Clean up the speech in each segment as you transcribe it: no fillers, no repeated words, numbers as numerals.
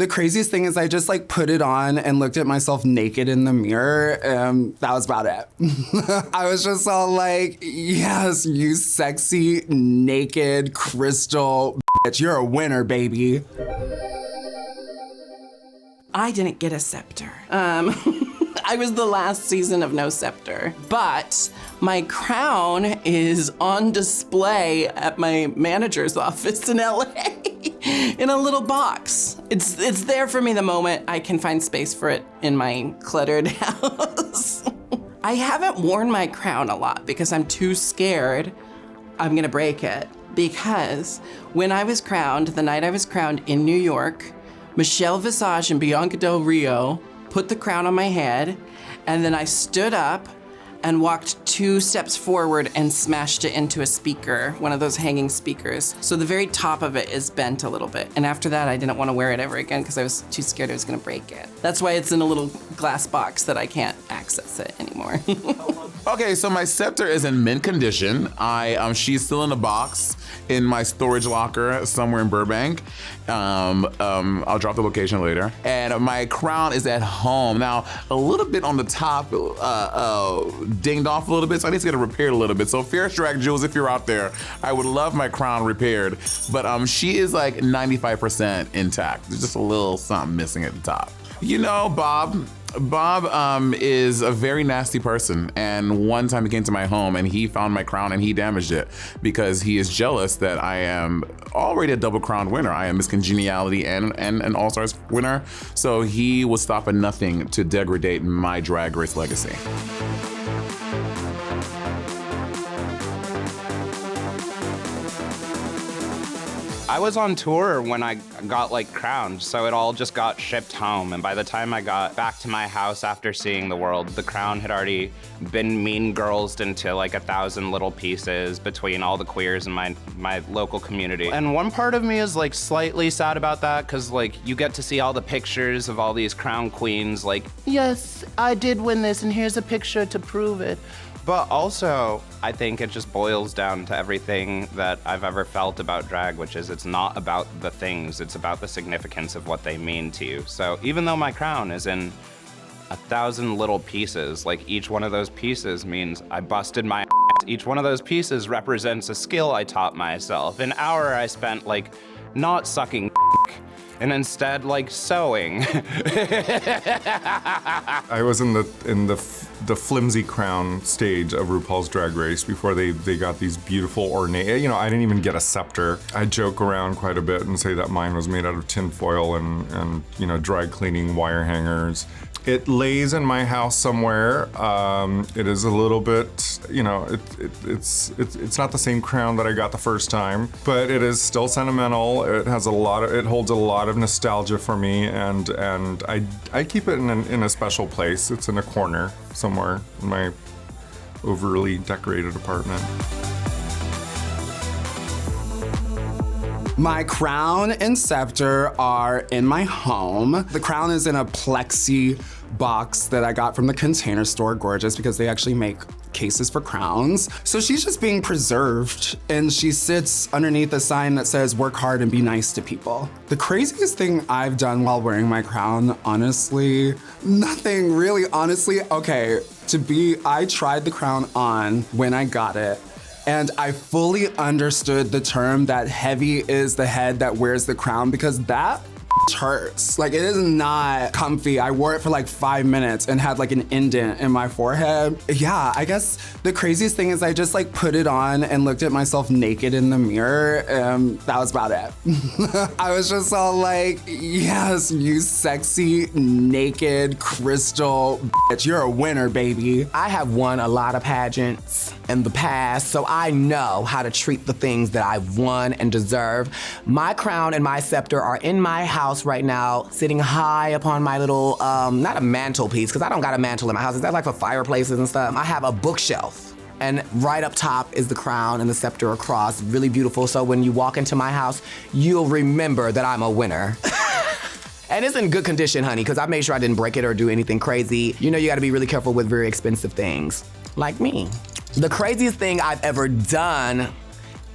The craziest thing is I just like put it on and looked at myself naked in the mirror, and that was about it. I was just all like, yes, you sexy, naked, crystal bitch, you're a winner, baby. I didn't get a scepter. I was the last season of no scepter, but my crown is on display at my manager's office in LA in a little box. It's there for me the moment I can find space for it in my cluttered house. I haven't worn my crown a lot because I'm too scared I'm gonna break it. Because when I was crowned, the night I was crowned in New York, Michelle Visage and Bianca Del Rio put the crown on my head, and then I stood up and walked 2 steps forward and smashed it into a speaker, one of those hanging speakers. So the very top of it is bent a little bit. And after that, I didn't want to wear it ever again because I was too scared I was gonna break it. That's why it's in a little glass box that I can't access it anymore. Okay, so my scepter is in mint condition. She's still in a box in my storage locker somewhere in Burbank. I'll drop the location later. And my crown is at home. Now, a little bit on the top, dinged off a little bit, so I need to get it repaired a little bit. So Fierce Drag Jules, if you're out there, I would love my crown repaired. But she is like 95% intact. There's just a little something missing at the top. You know, Bob is a very nasty person, and one time he came to my home and he found my crown and he damaged it because he is jealous that I am already a double crown winner. I am Miss Congeniality and an All-Stars winner, so he will stop at nothing to degrade my Drag Race legacy. I was on tour when I got like crowned, so it all just got shipped home. And by the time I got back to my house after seeing the world, the crown had already been mean girlsed into like 1,000 little pieces between all the queers in my local community. And one part of me is like slightly sad about that, because like you get to see all the pictures of all these crown queens like, yes, I did win this and here's a picture to prove it. But also, I think it just boils down to everything that I've ever felt about drag, which is it's not about the things, it's about the significance of what they mean to you. So even though my crown is in 1,000 little pieces, like each one of those pieces means I busted my ass. Each one of those pieces represents a skill I taught myself. An hour I spent like not sucking and instead like sewing. I was in the flimsy crown stage of RuPaul's Drag Race before they got these beautiful ornate, I didn't even get a scepter. I joke around quite a bit and say that mine was made out of tin foil and dry cleaning wire hangers. It lays in my house somewhere. It is a little bit, it's not the same crown that I got the first time, but it is still sentimental. It holds a lot of nostalgia for me, and I keep it in a special place. It's in a corner somewhere in my overly decorated apartment. My crown and scepter are in my home. The crown is in a plexi box that I got from the Container Store, gorgeous, because they actually make cases for crowns. So she's just being preserved, and she sits underneath a sign that says, work hard and be nice to people. The craziest thing I've done while wearing my crown, honestly, nothing really, honestly. Okay, I tried the crown on when I got it, and I fully understood the term that heavy is the head that wears the crown, because that hurts. Like, it is not comfy. I wore it for like 5 minutes and had like an indent in my forehead. Yeah, I guess the craziest thing is I just like put it on and looked at myself naked in the mirror, and that was about it. I was just all like, yes, you sexy, naked, crystal bitch, you're a winner, baby. I have won a lot of pageants in the past, so I know how to treat the things that I've won and deserve. My crown and my scepter are in my house right now, sitting high upon my little, not a mantelpiece, because I don't got a mantle in my house. Is that like for fireplaces and stuff? I have a bookshelf, and right up top is the crown and the scepter across, really beautiful. So when you walk into my house, you'll remember that I'm a winner. And it's in good condition, honey, because I made sure I didn't break it or do anything crazy. You gotta be really careful with very expensive things, like me. The craziest thing I've ever done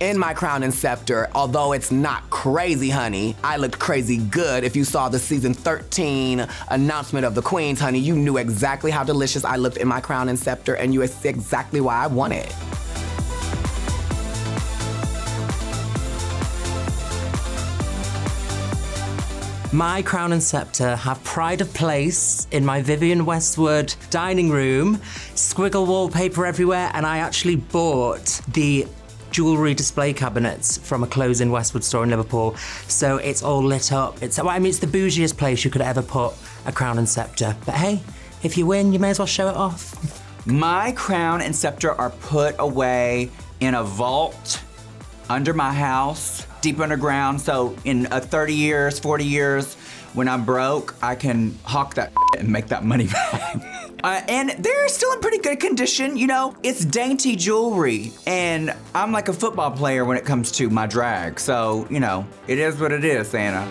in my crown and scepter, although it's not crazy, honey. I looked crazy good. If you saw the season 13 announcement of the queens, honey, you knew exactly how delicious I looked in my crown and scepter, and you see exactly why I won it. My crown and scepter have pride of place in my Vivienne Westwood dining room, squiggle wallpaper everywhere, and I actually bought the jewelry display cabinets from a closing Westwood store in Liverpool. So it's all lit up. It's the bougiest place you could ever put a crown and scepter. But hey, if you win, you may as well show it off. My crown and scepter are put away in a vault under my house, deep underground. So in 30 years, 40 years, when I'm broke, I can hawk that and make that money back. And they're still in pretty good condition, you know? It's dainty jewelry, and I'm like a football player when it comes to my drag. So, you know, it is what it is, Santa.